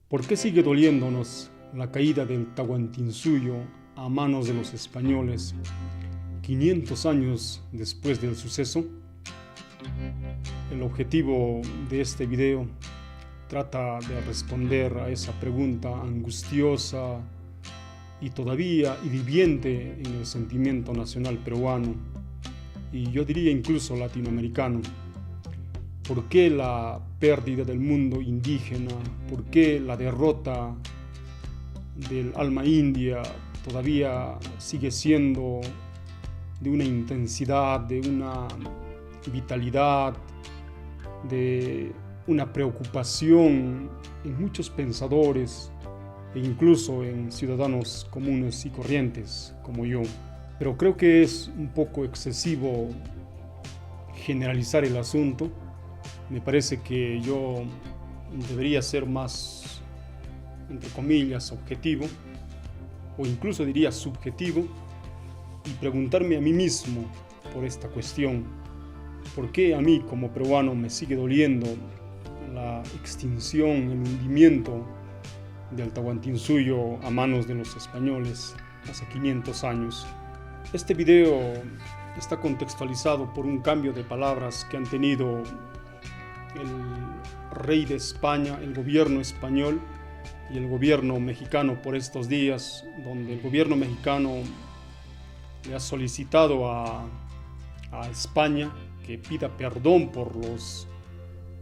¿Por qué sigue doliéndonos la caída del Tahuantinsuyo a manos de los españoles 500 años después del suceso? El objetivo de este video trata de responder a esa pregunta angustiosa y todavía viviente en el sentimiento nacional peruano, y yo diría incluso latinoamericano. ¿Por qué la pérdida del mundo indígena? ¿Por qué la derrota del alma india todavía sigue siendo de una intensidad, de una vitalidad, de una preocupación en muchos pensadores e incluso en ciudadanos comunes y corrientes como yo? Pero creo que es un poco excesivo generalizar el asunto. Me parece que yo debería ser más, entre comillas, objetivo, o incluso diría subjetivo, y preguntarme a mí mismo por esta cuestión. ¿Por qué a mí como peruano me sigue doliendo la extinción, el hundimiento del Tahuantinsuyo a manos de los españoles hace 500 años? Este video está contextualizado por un cambio de palabras que han tenido el rey de España, el gobierno español y el gobierno mexicano por estos días, donde el gobierno mexicano le ha solicitado a España que pida perdón por los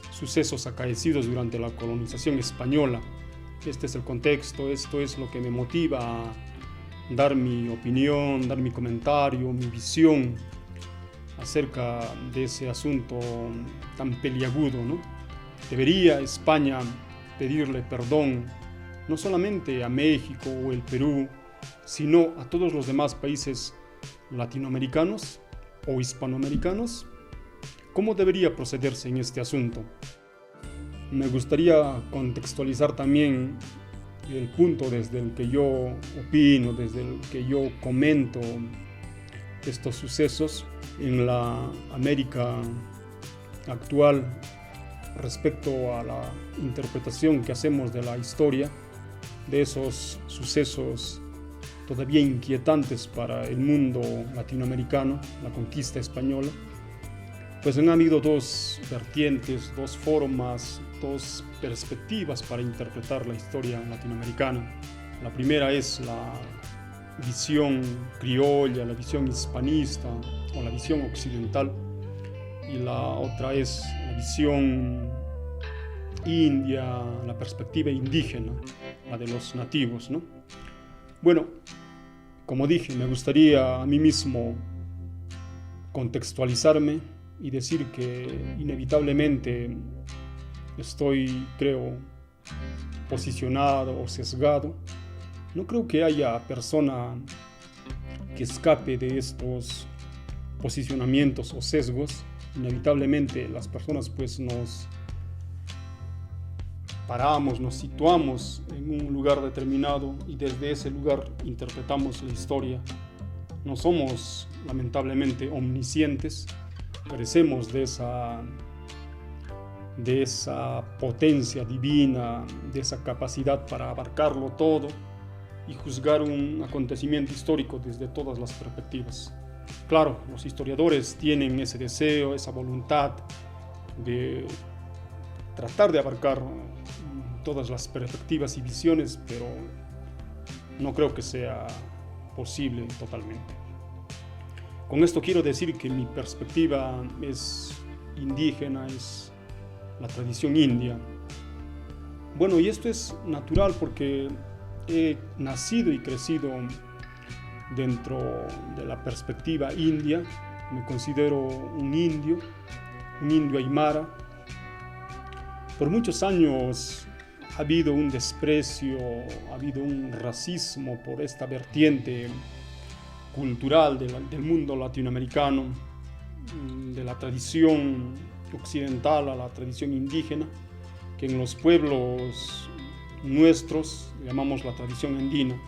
sucesos acaecidos durante la colonización española. Este es el contexto, esto es lo que me motiva a dar mi opinión, dar mi comentario, mi visión acerca de ese asunto tan peliagudo, ¿no? ¿Debería España pedirle perdón no solamente a México o el Perú, sino a todos los demás países latinoamericanos o hispanoamericanos? ¿Cómo debería procederse en este asunto? Me gustaría contextualizar también el punto desde el que yo opino, desde el que yo comento estos sucesos en la América actual respecto a la interpretación que hacemos de la historia, de esos sucesos todavía inquietantes para el mundo latinoamericano, la conquista española. Pues han habido dos vertientes, dos formas, dos perspectivas para interpretar la historia latinoamericana. La primera es la visión criolla, la visión hispanista o la visión occidental, y la otra es la visión india, la perspectiva indígena, la de los nativos, ¿no? Bueno, como dije, me gustaría a mí mismo contextualizarme y decir que inevitablemente estoy, creo, posicionado o sesgado. No creo que haya persona que escape de estos posicionamientos o sesgos. Inevitablemente las personas pues nos paramos, nos situamos en un lugar determinado y desde ese lugar interpretamos la historia. No somos lamentablemente omniscientes, carecemos de esa potencia divina, de esa capacidad para abarcarlo todo y juzgar un acontecimiento histórico desde todas las perspectivas. Claro, los historiadores tienen ese deseo, esa voluntad de tratar de abarcar todas las perspectivas y visiones, pero no creo que sea posible totalmente. Con esto quiero decir que mi perspectiva es indígena, es la tradición india. Bueno, y esto es natural porque he nacido y crecido dentro de la perspectiva india. Me considero un indio aymara. Por muchos años ha habido un desprecio, ha habido un racismo por esta vertiente cultural del mundo latinoamericano, de la tradición occidental a la tradición indígena, que en los pueblos nuestros llamamos la tradición andina.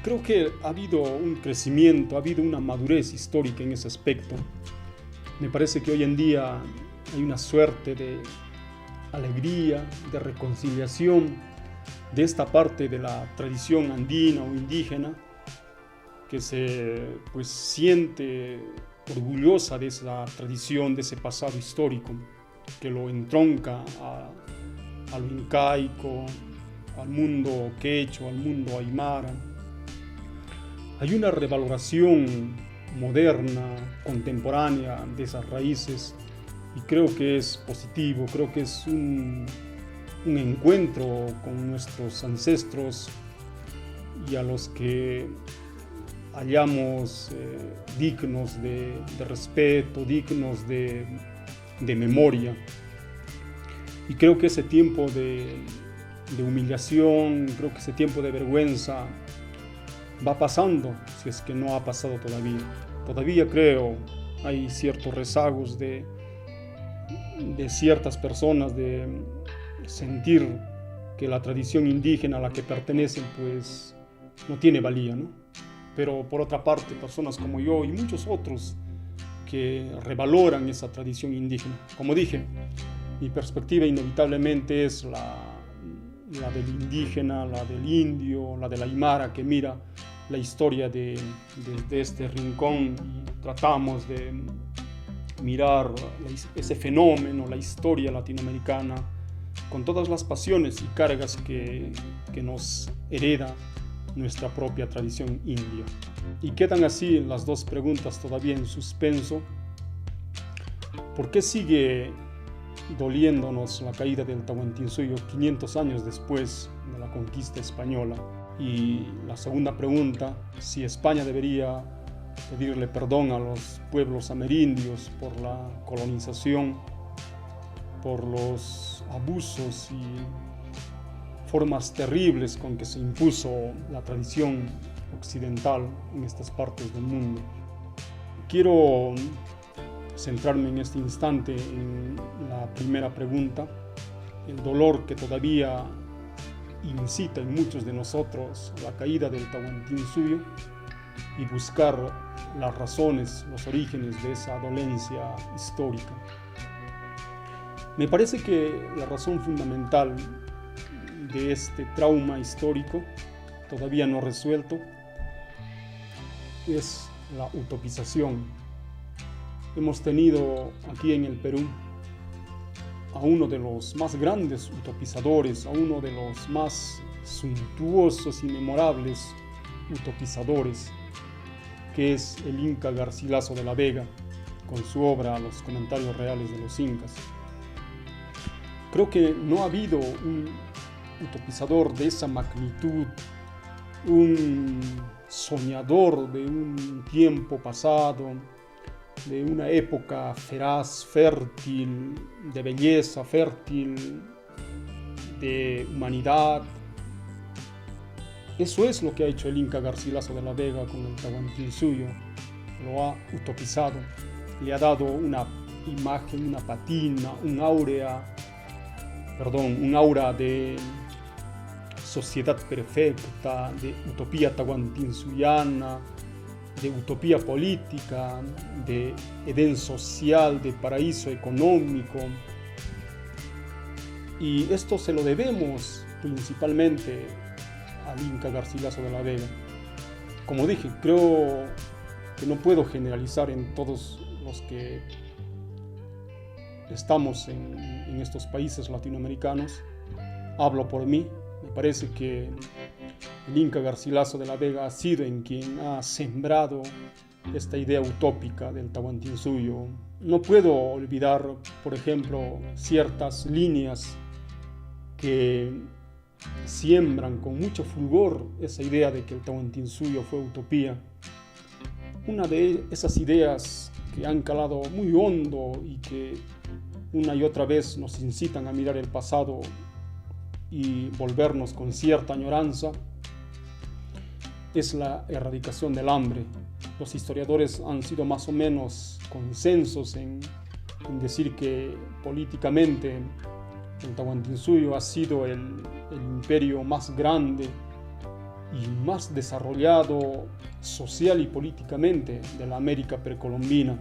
Creo que ha habido un crecimiento, ha habido una madurez histórica en ese aspecto. Me parece que hoy en día hay una suerte de alegría, de reconciliación, de esta parte de la tradición andina o indígena que se siente orgullosa de esa tradición, de ese pasado histórico, que lo entronca a lo incaico, al mundo quechua, al mundo aymara. Hay una revaloración moderna, contemporánea de esas raíces, y creo que es positivo, creo que es un encuentro con nuestros ancestros y a los que hallamos dignos de respeto, dignos de memoria. Y creo que ese tiempo de humillación, creo que ese tiempo de vergüenza va pasando, si es que no ha pasado todavía. Todavía creo hay ciertos rezagos de ciertas personas de sentir que la tradición indígena a la que pertenecen no tiene valía, ¿no? Pero por otra parte, personas como yo y muchos otros que revaloran esa tradición indígena. Como dije, mi perspectiva inevitablemente es la del indígena, la del indio, la del aymara, que mira la historia de este rincón y tratamos de mirar ese fenómeno, la historia latinoamericana, con todas las pasiones y cargas que nos hereda nuestra propia tradición india. Y quedan así las dos preguntas todavía en suspenso. ¿Por qué sigue doliéndonos la caída del Tahuantinsuyo 500 años después de la conquista española? Y la segunda pregunta, si España debería pedirle perdón a los pueblos amerindios por la colonización, por los abusos y formas terribles con que se impuso la tradición occidental en estas partes del mundo. Quiero centrarme en este instante en la primera pregunta, el dolor que todavía incita en muchos de nosotros la caída del Tahuantinsuyo y buscar las razones, los orígenes de esa dolencia histórica. Me parece que la razón fundamental de este trauma histórico todavía no resuelto es la utopización. Hemos tenido aquí en el Perú a uno de los más grandes utopizadores, a uno de los más suntuosos y memorables utopizadores, que es el Inca Garcilaso de la Vega, con su obra Los comentarios reales de los incas. Creo que no ha habido un utopizador de esa magnitud, un soñador de un tiempo pasado, de una época feraz, fértil, de belleza, fértil, de humanidad. Eso es lo que ha hecho el Inca Garcilaso de la Vega con el Tahuantinsuyo. Lo ha utopizado, le ha dado una imagen, una patina, un aura de sociedad perfecta, de utopía tahuantinsuyana, de utopía política, de edén social, de paraíso económico. Y esto se lo debemos principalmente al Inca Garcilaso de la Vega. Como dije, creo que no puedo generalizar en todos los que estamos en estos países latinoamericanos. Hablo por mí. Me parece que el Inca Garcilaso de la Vega ha sido en quien ha sembrado esta idea utópica del Tahuantinsuyo. No puedo olvidar, por ejemplo, ciertas líneas que siembran con mucho fulgor esa idea de que el Tahuantinsuyo fue utopía. Una de esas ideas que han calado muy hondo y que una y otra vez nos incitan a mirar el pasado y volvernos con cierta añoranza, es la erradicación del hambre. Los historiadores han sido más o menos consensos en decir que políticamente el Tahuantinsuyo ha sido el imperio más grande y más desarrollado social y políticamente de la América precolombina.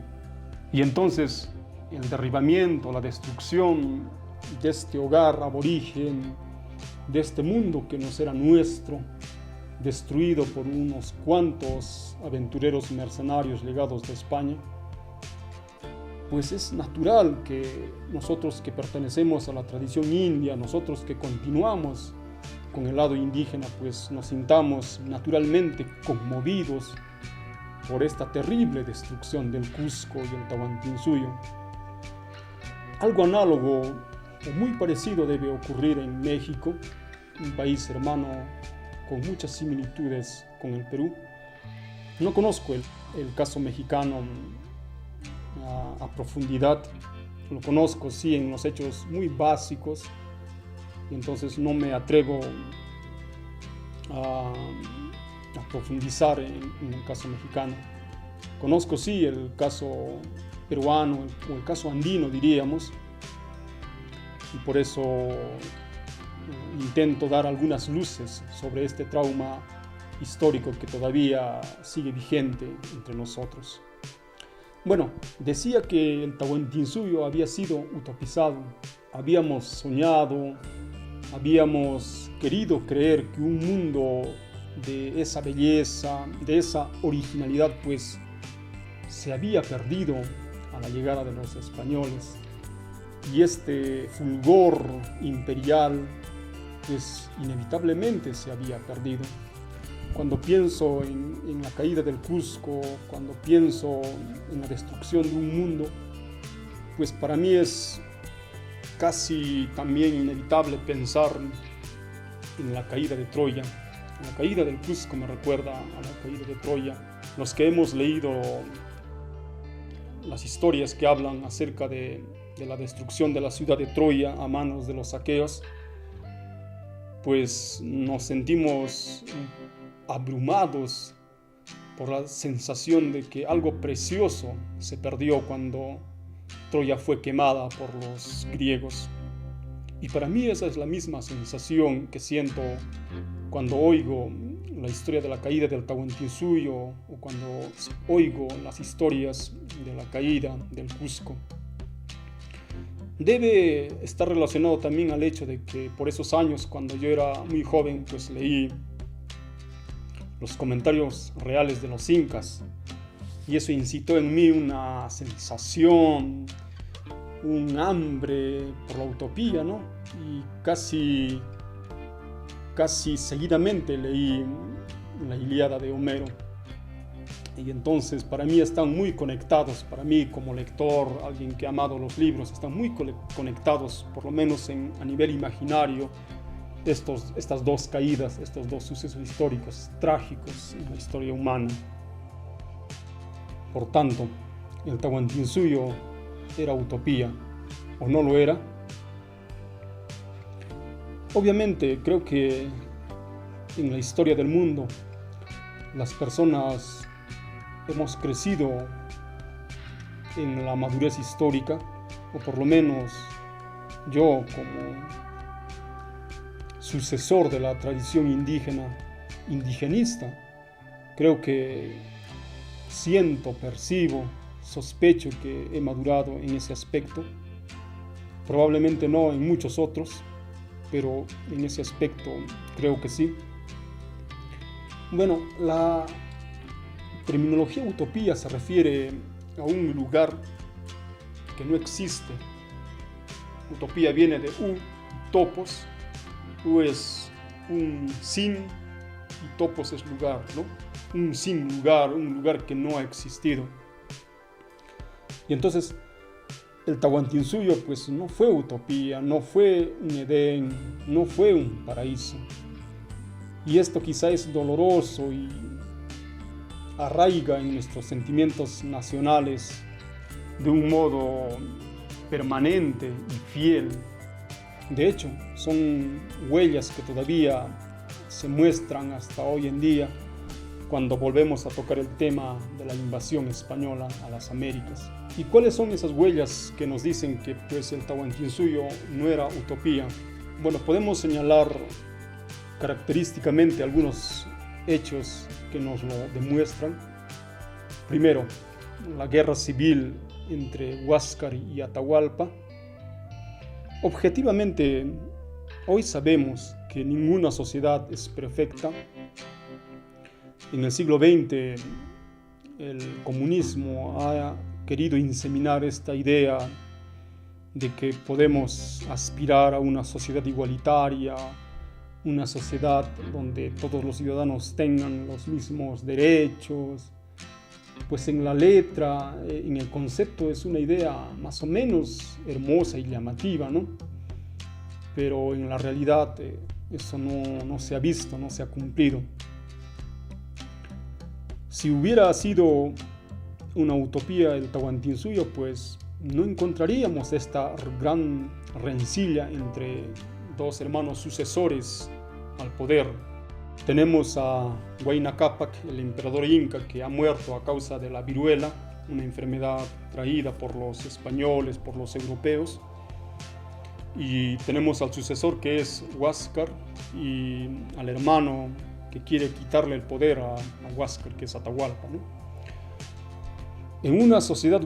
Y entonces el derribamiento, la destrucción de este hogar aborigen de este mundo que nos era nuestro, destruido por unos cuantos aventureros mercenarios llegados de España, pues es natural que nosotros que pertenecemos a la tradición india, nosotros que continuamos con el lado indígena, pues nos sintamos naturalmente conmovidos por esta terrible destrucción del Cusco y el Tahuantinsuyo. Algo análogo o muy parecido debe ocurrir en México, un país hermano con muchas similitudes con el Perú. No conozco el caso mexicano a profundidad, lo conozco sí en los hechos muy básicos, y entonces no me atrevo a profundizar en el caso mexicano. Conozco sí el caso peruano o el caso andino, diríamos, y por eso intento dar algunas luces sobre este trauma histórico que todavía sigue vigente entre nosotros. Bueno, decía que el Tahuantinsuyo había sido utopizado. Habíamos soñado, habíamos querido creer que un mundo de esa belleza, de esa originalidad, pues se había perdido a la llegada de los españoles. Y este fulgor imperial, pues inevitablemente se había perdido. Cuando pienso en la caída del Cusco, cuando pienso en la destrucción de un mundo, pues para mí es casi también inevitable pensar en la caída de Troya. La caída del Cusco me recuerda a la caída de Troya. Los que hemos leído las historias que hablan acerca de la destrucción de la ciudad de Troya a manos de los aqueos, pues nos sentimos abrumados por la sensación de que algo precioso se perdió cuando Troya fue quemada por los griegos. Y para mí esa es la misma sensación que siento cuando oigo la historia de la caída del Tahuantinsuyo o cuando oigo las historias de la caída del Cusco. Debe estar relacionado también al hecho de que por esos años, cuando yo era muy joven, pues leí los comentarios reales de los incas, y eso incitó en mí una sensación, un hambre por la utopía, ¿no? Y casi seguidamente leí la Ilíada de Homero. Y entonces para mí están muy conectados, para mí como lector, alguien que ha amado los libros, están muy conectados, por lo menos a nivel imaginario, estas dos caídas, estos dos sucesos históricos trágicos en la historia humana. Por tanto, el Tahuantinsuyo era utopía, ¿o no lo era? Obviamente, creo que en la historia del mundo, las personas hemos crecido en la madurez histórica, o por lo menos yo como sucesor de la tradición indigenista, creo que siento, percibo, sospecho que he madurado en ese aspecto. Probablemente no en muchos otros, pero en ese aspecto creo que sí. Bueno, la terminología utopía se refiere a un lugar que no existe. Utopía viene de topos. Es un sin y topos es lugar, ¿no? Un sin lugar, un lugar que no ha existido. Y entonces el Tahuantinsuyo pues no fue utopía, no fue un Edén, no fue un paraíso. Y esto quizá es doloroso y arraiga en nuestros sentimientos nacionales de un modo permanente y fiel. De hecho, son huellas que todavía se muestran hasta hoy en día cuando volvemos a tocar el tema de la invasión española a las Américas. ¿Y cuáles son esas huellas que nos dicen que pues, el Tahuantinsuyo no era utopía? Bueno, podemos señalar característicamente algunos hechos que nos lo demuestran. Primero, la guerra civil entre Huáscar y Atahualpa. Objetivamente, Hoy sabemos que ninguna sociedad es perfecta. En el siglo XX el comunismo ha querido inseminar esta idea de que podemos aspirar a una sociedad igualitaria, una sociedad donde todos los ciudadanos tengan los mismos derechos. Pues en la letra, en el concepto es una idea más o menos hermosa y llamativa, ¿no? Pero en la realidad eso no se ha visto, no se ha cumplido. Si hubiera sido una utopía el Tahuantinsuyo, pues no encontraríamos esta gran rencilla entre dos hermanos sucesores al poder. Tenemos a Huayna Cápac, el emperador inca, que ha muerto a causa de la viruela, una enfermedad traída por los españoles, por los europeos. Y tenemos al sucesor, que es Huáscar, y al hermano que quiere quitarle el poder a Huáscar, que es Atahualpa, ¿no? En una sociedad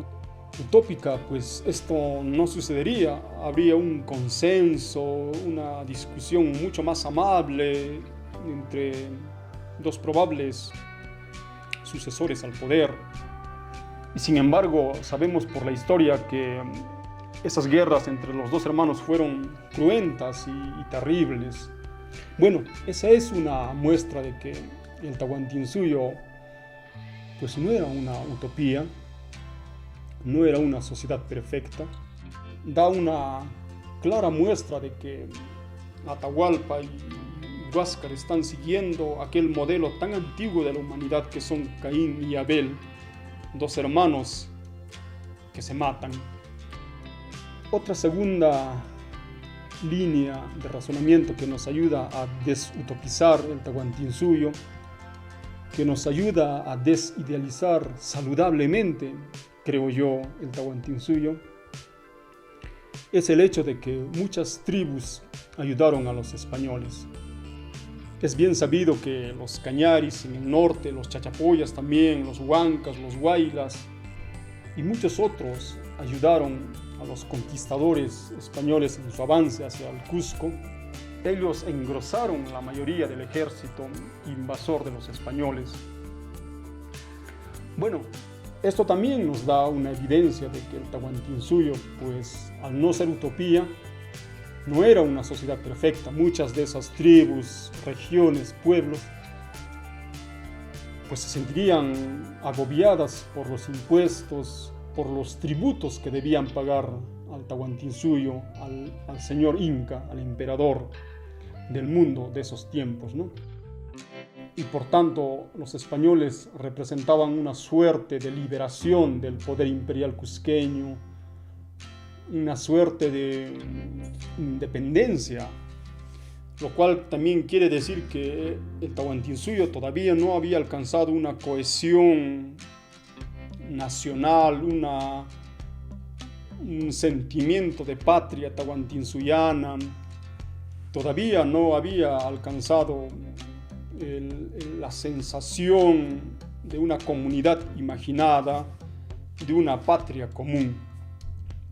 utópica, pues esto no sucedería. Habría un consenso, una discusión mucho más amable entre dos probables sucesores al poder. Y sin embargo, sabemos por la historia que esas guerras entre los dos hermanos fueron cruentas y terribles. Bueno, esa es una muestra de que el Tahuantinsuyo pues no era una utopía, no era una sociedad perfecta. Da una clara muestra de que Atahualpa y Huáscar están siguiendo aquel modelo tan antiguo de la humanidad que son Caín y Abel, dos hermanos que se matan. Otra segunda línea de razonamiento que nos ayuda a desutopizar el Tahuantinsuyo, que nos ayuda a desidealizar saludablemente, creo yo, el Tahuantinsuyo, es el hecho de que muchas tribus ayudaron a los españoles. Es bien sabido que los cañaris en el norte, los chachapoyas también, los huancas, los huaylas y muchos otros ayudaron a los conquistadores españoles en su avance hacia el Cusco. Ellos engrosaron la mayoría del ejército invasor de los españoles. Bueno, esto también nos da una evidencia de que el Tahuantinsuyo, pues al no ser utopía, no era una sociedad perfecta. Muchas de esas tribus, regiones, pueblos, pues se sentirían agobiadas por los impuestos, por los tributos que debían pagar al Tahuantinsuyo, al señor Inca, al emperador del mundo de esos tiempos, ¿no? Y por tanto los españoles representaban una suerte de liberación del poder imperial cusqueño, una suerte de independencia, lo cual también quiere decir que el Tahuantinsuyo todavía no había alcanzado una cohesión nacional, un sentimiento de patria tahuantinsuyana. Todavía no había alcanzado la sensación de una comunidad imaginada, de una patria común.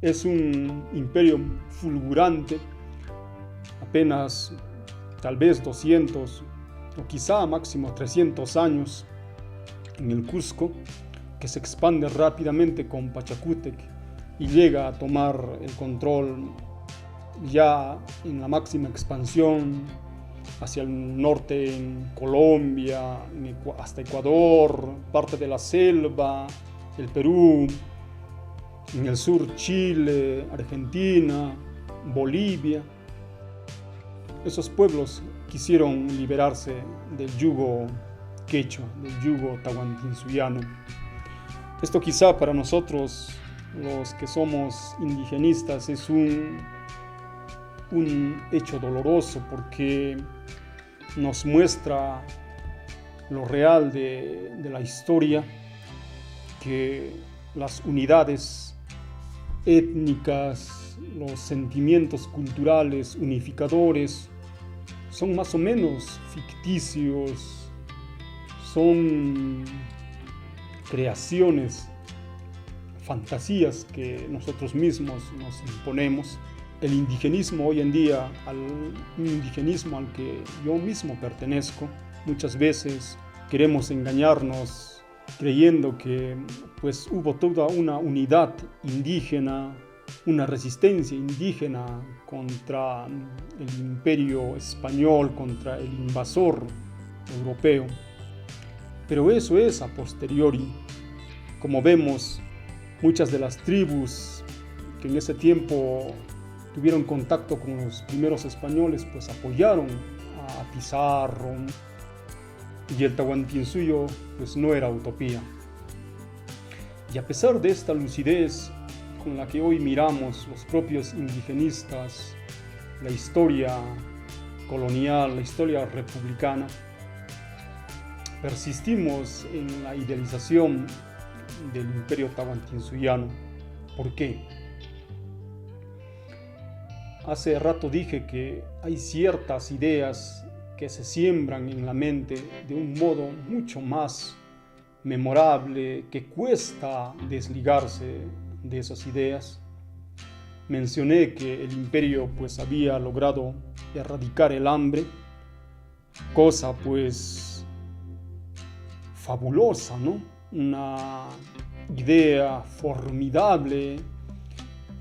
Es un imperio fulgurante, apenas tal vez 200 o quizá máximo 300 años en el Cusco, que se expande rápidamente con Pachacútec y llega a tomar el control ya en la máxima expansión hacia el norte en Colombia, hasta Ecuador, parte de la selva, el Perú, en el sur Chile, Argentina, Bolivia. Esos pueblos quisieron liberarse del yugo quechua, del yugo tahuantinsuyano. Esto quizá para nosotros, los que somos indigenistas, es un hecho doloroso porque nos muestra lo real de la historia, que las unidades étnicas, los sentimientos culturales unificadores son más o menos ficticios, son creaciones, fantasías que nosotros mismos nos imponemos. el indigenismo hoy en día, un indigenismo al que yo mismo pertenezco, muchas veces queremos engañarnos creyendo que pues hubo toda una unidad indígena, una resistencia indígena contra el imperio español, contra el invasor europeo. Pero eso es a posteriori. Como vemos, muchas de las tribus que en ese tiempo tuvieron contacto con los primeros españoles, pues apoyaron a Pizarro, y el Tahuantinsuyo pues no era utopía. Y a pesar de esta lucidez con la que hoy miramos los propios indigenistas, la historia colonial, la historia republicana, persistimos en la idealización del imperio tahuantinsuyano. ¿Por qué? Hace rato dije que hay ciertas ideas que se siembran en la mente de un modo mucho más memorable, que cuesta desligarse de esas ideas. Mencioné que el imperio pues había logrado erradicar el hambre, cosa pues fabulosa, ¿no? Una idea formidable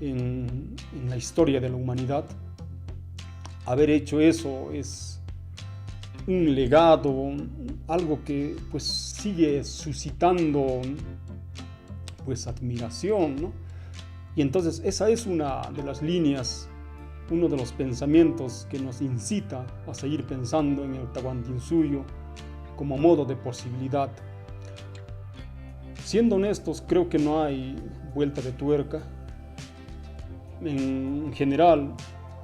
en la historia de la humanidad. Haber hecho eso es un legado, algo que pues sigue suscitando pues admiración, ¿no? Y entonces esa es una de las líneas, uno de los pensamientos que nos incita a seguir pensando en el Tahuantinsuyo como modo de posibilidad. Siendo honestos, creo que no hay vuelta de tuerca. En general,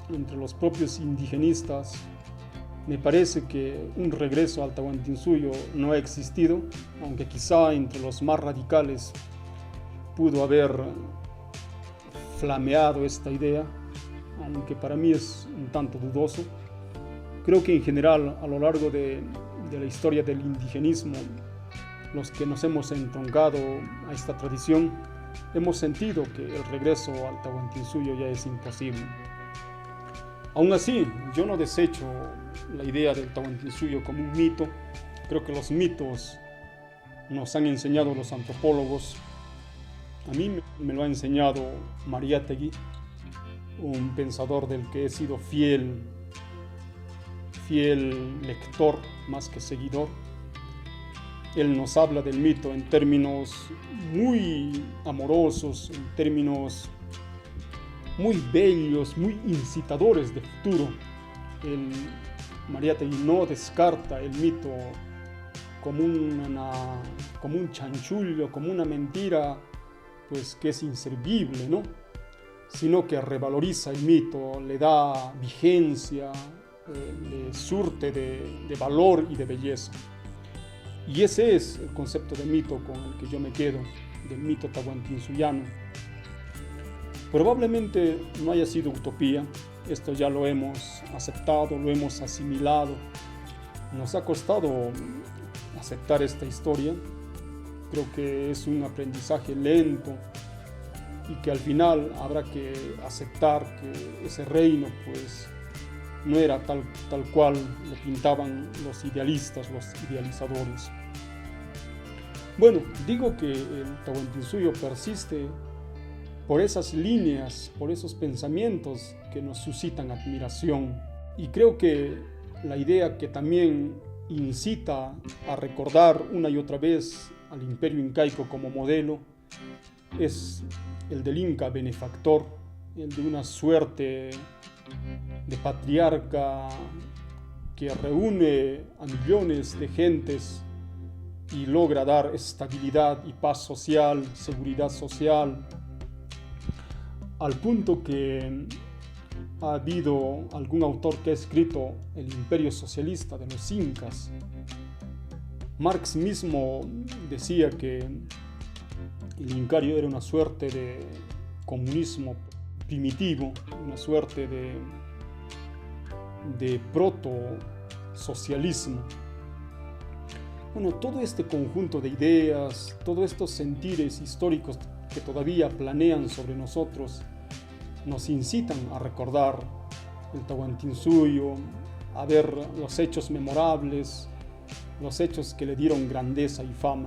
entre los propios indigenistas, me parece que un regreso al Tahuantinsuyo no ha existido, aunque quizá entre los más radicales pudo haber flameado esta idea, aunque para mí es un tanto dudoso. Creo que en general, a lo largo de la historia del indigenismo, los que nos hemos entroncado a esta tradición, hemos sentido que el regreso al Tahuantinsuyo ya es imposible. Aún así, yo no desecho la idea del Tahuantinsuyo como un mito. Creo que los mitos nos han enseñado los antropólogos. A mí me lo ha enseñado Mariátegui, un pensador del que he sido fiel lector más que seguidor. Él nos habla del mito en términos muy amorosos, en términos muy bellos, muy incitadores de futuro. Mariátegui no descarta el mito como un chanchullo, como una mentira, pues que es inservible, ¿no? Sino que revaloriza el mito, le da vigencia, le surte de valor y de belleza. Y ese es el concepto de mito con el que yo me quedo, del mito tahuantinsuyano. Probablemente no haya sido utopía, esto ya lo hemos aceptado, lo hemos asimilado. Nos ha costado aceptar esta historia. Creo que es un aprendizaje lento y que al final habrá que aceptar que ese reino pues no era tal cual lo pintaban los idealistas, los idealizadores. Bueno, digo que el Tahuantinsuyo persiste por esas líneas, por esos pensamientos que nos suscitan admiración. Y creo que la idea que también incita a recordar una y otra vez al imperio incaico como modelo es el del Inca benefactor, el de una suerte de patriarca que reúne a millones de gentes y logra dar estabilidad y paz social, seguridad social, al punto que ha habido algún autor que ha escrito El imperio socialista de los incas. Marx mismo decía que el incario era una suerte de comunismo primitivo, una suerte de proto-socialismo. Bueno, todo este conjunto de ideas, todos estos sentires históricos que todavía planean sobre nosotros, nos incitan a recordar el Tahuantinsuyo, a ver los hechos memorables, los hechos que le dieron grandeza y fama.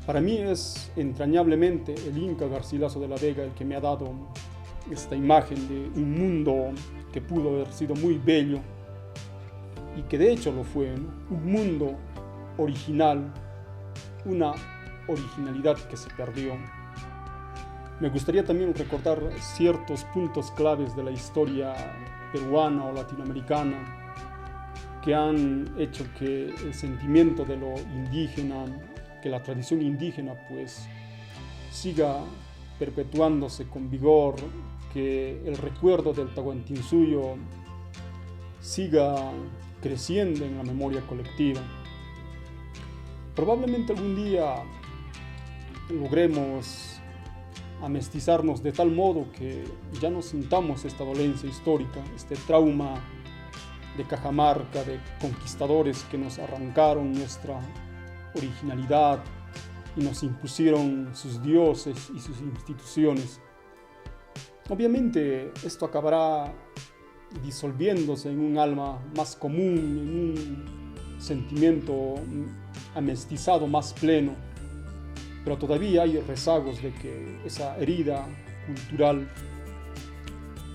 Para mí es entrañablemente el Inca Garcilaso de la Vega el que me ha dado esta imagen de un mundo que pudo haber sido muy bello y que de hecho lo fue, ¿no? Un mundo original, una originalidad que se perdió. Me gustaría también recordar ciertos puntos claves de la historia peruana o latinoamericana que han hecho que el sentimiento de lo indígena, que la tradición indígena pues siga perpetuándose con vigor, que el recuerdo del Tahuantinsuyo siga creciendo en la memoria colectiva. Probablemente algún día logremos amestizarnos de tal modo que ya no sintamos esta dolencia histórica, este trauma de Cajamarca, de conquistadores que nos arrancaron nuestra originalidad y nos impusieron sus dioses y sus instituciones. Obviamente esto acabará disolviéndose en un alma más común, en un sentimiento amestizado más pleno, pero todavía hay rezagos de que esa herida cultural,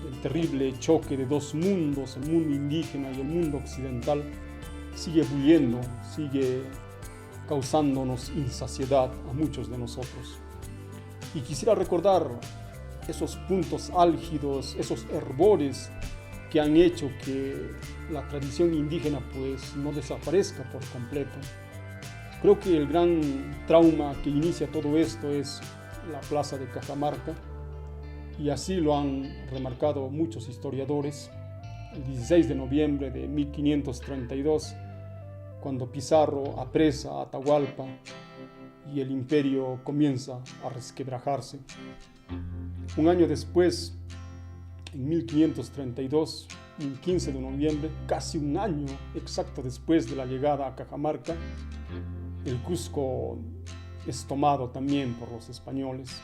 el terrible choque de dos mundos, el mundo indígena y el mundo occidental, sigue bulliendo, sigue causándonos insaciedad a muchos de nosotros. Y quisiera recordar esos puntos álgidos, esos hervores que han hecho que la tradición indígena pues no desaparezca por completo. Creo que el gran trauma que inicia todo esto es la plaza de Cajamarca, y así lo han remarcado muchos historiadores. El 16 de noviembre de 1532, cuando Pizarro apresa a Atahualpa y el imperio comienza a resquebrajarse. Un año después, en 1532, el 15 de noviembre, casi un año exacto después de la llegada a Cajamarca, el Cusco es tomado también por los españoles.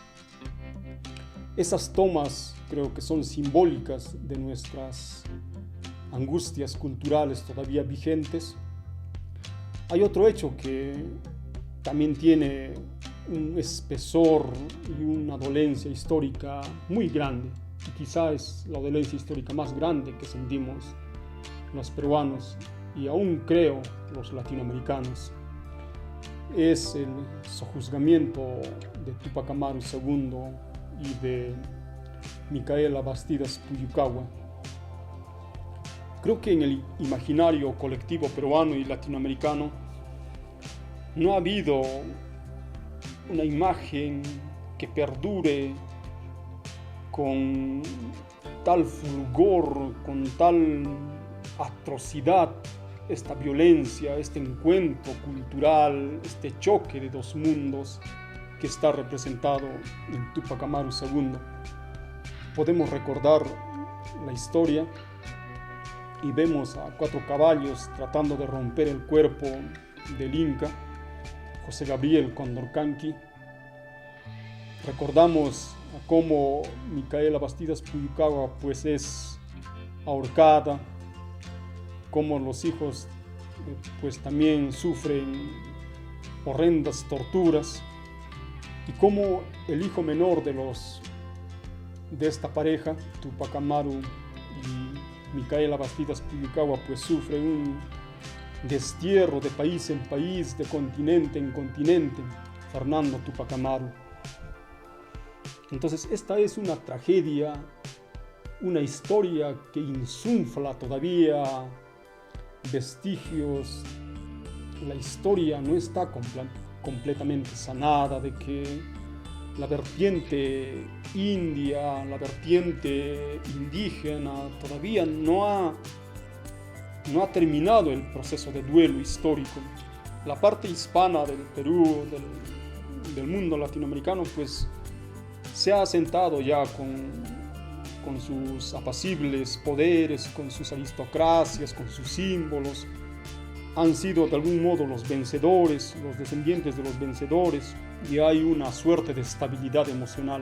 Esas tomas creo que son simbólicas de nuestras angustias culturales todavía vigentes. Hay otro hecho que también tiene un espesor y una dolencia histórica muy grande, y quizá es la dolencia histórica más grande que sentimos los peruanos y aún creo los latinoamericanos. Es el sojuzgamiento de Túpac Amaru II y de Micaela Bastidas Puyucagua. Creo que en el imaginario colectivo peruano y latinoamericano no ha habido una imagen que perdure con tal fulgor, con tal atrocidad, esta violencia, este encuentro cultural, este choque de dos mundos que está representado en Túpac Amaru II. Podemos recordar la historia y vemos a 4 caballos tratando de romper el cuerpo del Inca, José Gabriel Condorcanqui. Recordamos a cómo Micaela Bastidas Puyucagua pues es ahorcada, cómo los hijos pues también sufren horrendas torturas, y cómo el hijo menor de esta pareja, Túpac Amaru y Micaela Bastidas Puyucagua, pues sufre un destierro de país en país, de continente en continente, Fernando Túpac Amaru. Entonces esta es una tragedia, una historia que insufla todavía vestigios. La historia no está completamente sanada, de que la vertiente india, la vertiente indígena todavía no ha terminado el proceso de duelo histórico. La parte hispana del Perú, del mundo latinoamericano, pues se ha asentado ya con sus apacibles poderes, con sus aristocracias, con sus símbolos. Han sido de algún modo los vencedores, los descendientes de los vencedores, y hay una suerte de estabilidad emocional.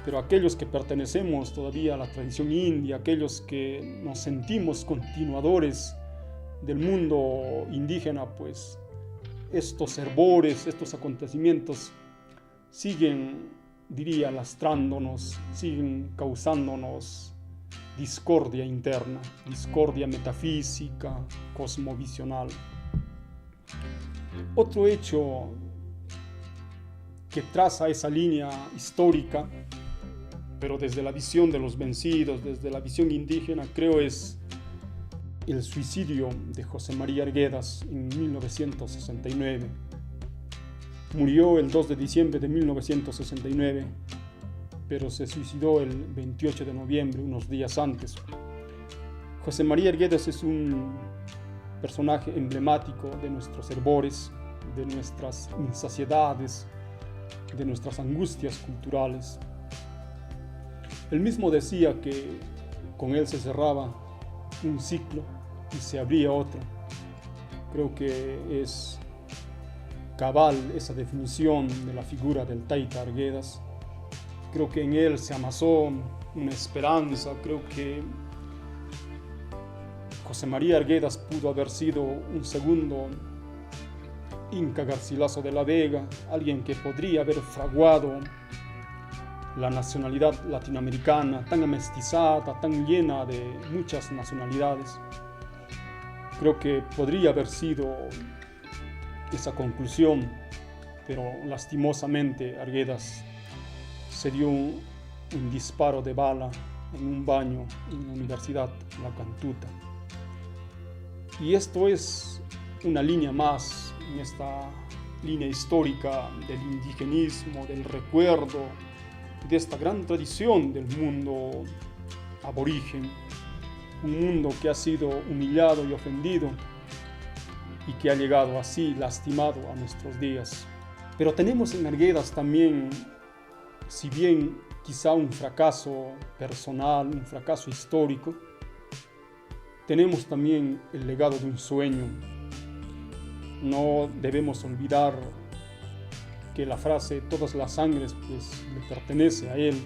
Pero aquellos que pertenecemos todavía a la tradición india, aquellos que nos sentimos continuadores del mundo indígena, pues estos hervores, estos acontecimientos siguen, diría, lastrándonos, siguen causándonos discordia interna, discordia metafísica, cosmovisional. Otro hecho que traza esa línea histórica, pero desde la visión de los vencidos, desde la visión indígena, creo es el suicidio de José María Arguedas en 1969. Murió el 2 de diciembre de 1969, pero se suicidó el 28 de noviembre, unos días antes. José María Arguedas es un personaje emblemático de nuestros hervores, de nuestras insaciedades, de nuestras angustias culturales. Él mismo decía que con él se cerraba un ciclo y se abría otro. Creo que es cabal esa definición de la figura del Taita Arguedas. Creo que en él se amasó una esperanza. Creo que José María Arguedas pudo haber sido un segundo Inca Garcilaso de la Vega, alguien que podría haber fraguado la nacionalidad latinoamericana tan amestizada, tan llena de muchas nacionalidades. Creo que podría haber sido esa conclusión, pero lastimosamente Arguedas se dio un disparo de bala en un baño en la Universidad La Cantuta. Y esto es una línea más en esta línea histórica del indigenismo, del recuerdo, de esta gran tradición del mundo aborigen, un mundo que ha sido humillado y ofendido y que ha llegado así lastimado a nuestros días. Pero tenemos en Arguedas también, si bien quizá un fracaso personal, un fracaso histórico, tenemos también el legado de un sueño. No debemos olvidar que la frase todas las sangres pues le pertenece a él,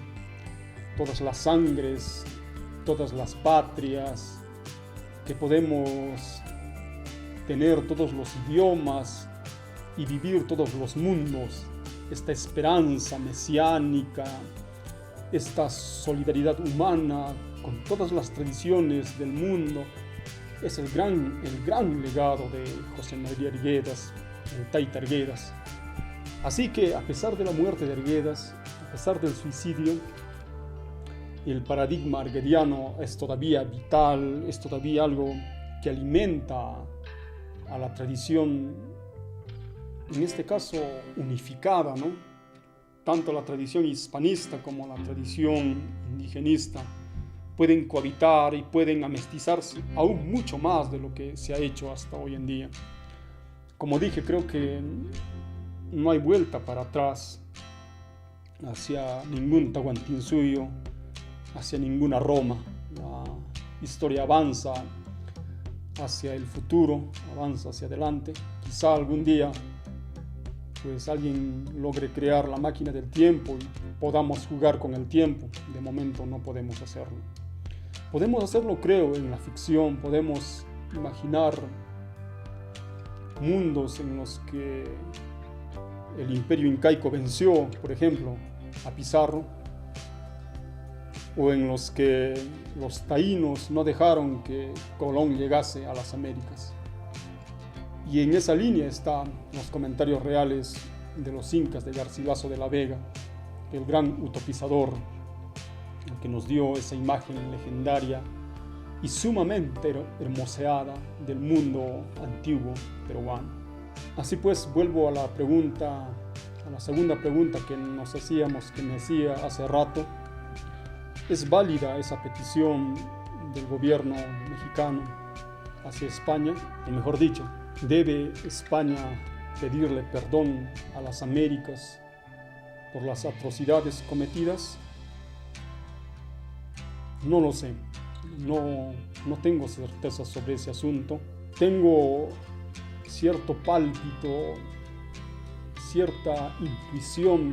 todas las sangres, todas las patrias, que podemos tener todos los idiomas y vivir todos los mundos, esta esperanza mesiánica, esta solidaridad humana con todas las tradiciones del mundo, es el gran legado de José María Arguedas, el Taita Arguedas. Así que a pesar de la muerte de Arguedas, a pesar del suicidio, el paradigma arguediano es todavía vital, es todavía algo que alimenta a la tradición, en este caso unificada, ¿no? Tanto la tradición hispanista como la tradición indigenista pueden cohabitar y pueden amestizarse aún mucho más de lo que se ha hecho hasta hoy en día. Como dije, creo que no hay vuelta para atrás hacia ningún Tahuantinsuyo, hacia ninguna Roma. La historia avanza hacia el futuro, avanza hacia adelante. Quizá algún día pues alguien logre crear la máquina del tiempo y podamos jugar con el tiempo. De momento no podemos hacerlo. Podemos hacerlo, creo, en la ficción. Podemos imaginar mundos en los que el imperio incaico venció, por ejemplo, a Pizarro, o en los que los taínos no dejaron que Colón llegase a las Américas. Y en esa línea están los comentarios reales de los incas de Garcilaso de la Vega, el gran utopizador, el que nos dio esa imagen legendaria y sumamente hermoseada del mundo antiguo peruano. Así pues, vuelvo a la segunda pregunta que nos hacíamos, que me hacía hace rato. ¿Es válida esa petición del gobierno mexicano hacia España? O mejor dicho, ¿debe España pedirle perdón a las Américas por las atrocidades cometidas? No lo sé, no tengo certeza sobre ese asunto. Tengo cierto pálpito, cierta intuición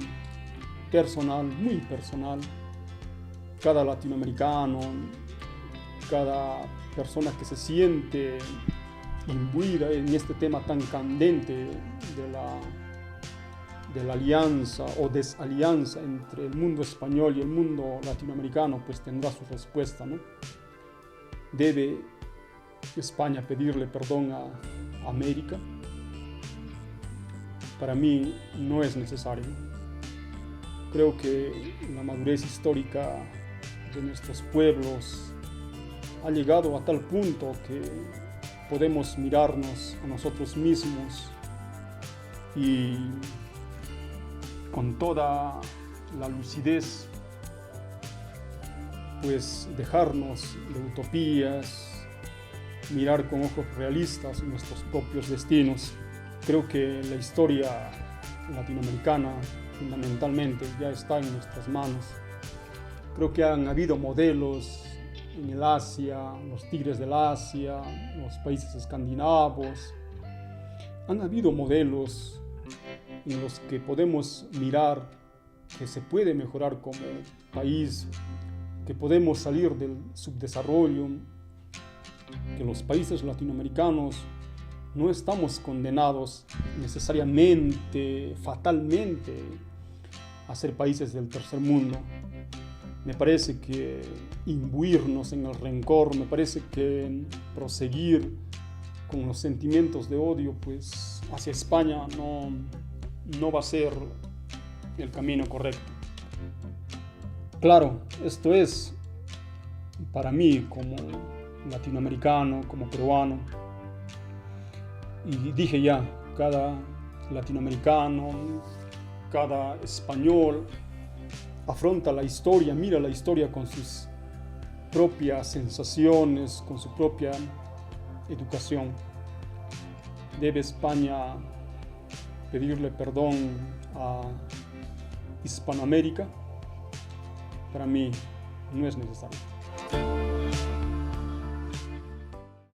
personal, muy personal. Cada latinoamericano, cada persona que se siente imbuida en este tema tan candente de la alianza o desalianza entre el mundo español y el mundo latinoamericano, pues tendrá su respuesta, ¿no? ¿Debe España pedirle perdón a América? Para mí no es necesario. Creo que la madurez histórica de nuestros pueblos ha llegado a tal punto que podemos mirarnos a nosotros mismos y con toda la lucidez, pues dejarnos de utopías, mirar con ojos realistas nuestros propios destinos. Creo que la historia latinoamericana fundamentalmente ya está en nuestras manos. Creo que han habido modelos en el Asia, los tigres del Asia, los países escandinavos. Han habido modelos en los que podemos mirar que se puede mejorar como país, que podemos salir del subdesarrollo, que los países latinoamericanos no estamos condenados necesariamente, fatalmente, a ser países del tercer mundo. Me parece que imbuirnos en el rencor, me parece que proseguir con los sentimientos de odio, pues hacia España no va a ser el camino correcto. Claro, esto es para mí como latinoamericano, como peruano. Y dije ya, cada latinoamericano, cada español afronta la historia, mira la historia con sus propias sensaciones, con su propia educación. ¿Debe España pedirle perdón a Hispanoamérica? Para mí no es necesario.